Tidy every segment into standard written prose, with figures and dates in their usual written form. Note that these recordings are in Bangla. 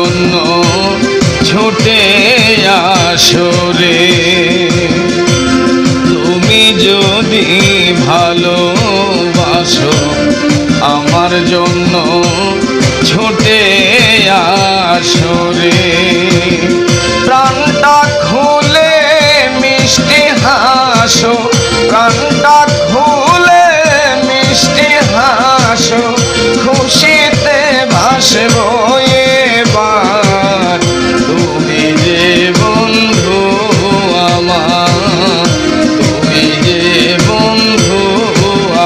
জন্য ছুটে আসো রে। তুমি যদি ভালোবাসো আমার জন্য ছুটে আসো রে। প্রাণটা খুলে মিষ্টি হাসো, প্রাণটা খুলে মিষ্টি হাসো, খুশিতে ভাসবো এবার। তুমি যে বন্ধু আমার, তুমি যে বন্ধু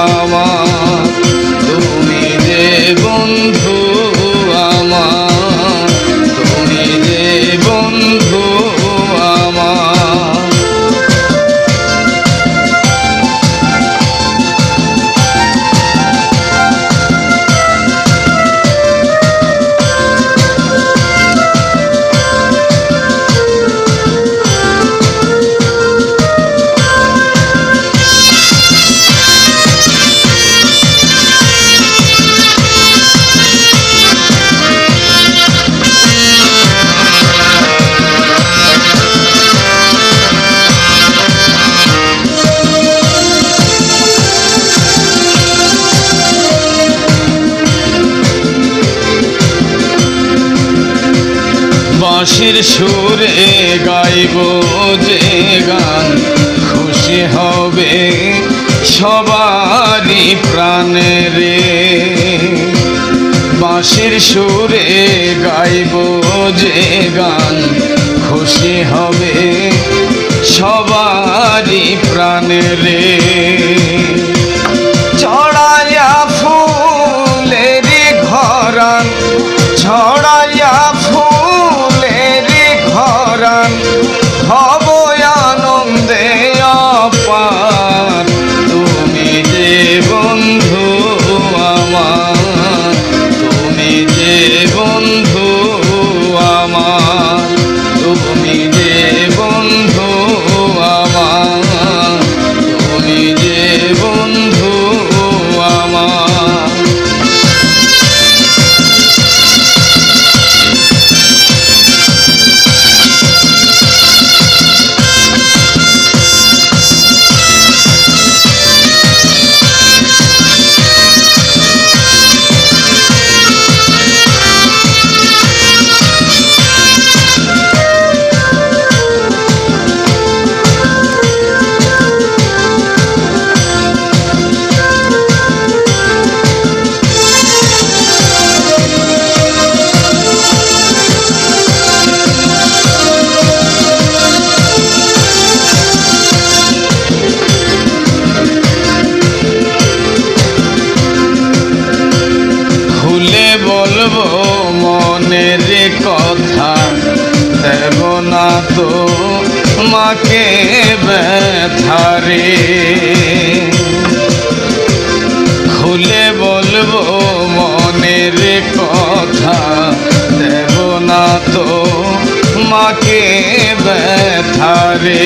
আমার, তুমি যে বন্ধু আমার, তুমি যে বন্ধু আমার। বাঁশির সুরে গাইব যে গান, খুশি হবে সবারই প্রাণে রে। বাঁশির সুরে গাইব যে গান, খুশি হবে সবারই প্রাণে রে। ছড়াইয়া ফুলেরই ঘরান, ছড়াইয়া ফুলেরই ঘরান, হব আনন্দে অপার। তুমি যে বন্ধু আমার, তুমি যে বন্ধু আমার, তুমি যে বন্ধু আমার, তুমি যে বন্ধু আমার। বলবো মনের কথা, দেব না তো মাকে ব্যথারে। খুলে বলবো মনের কথা, দেব না তো মাকে ব্যথারে।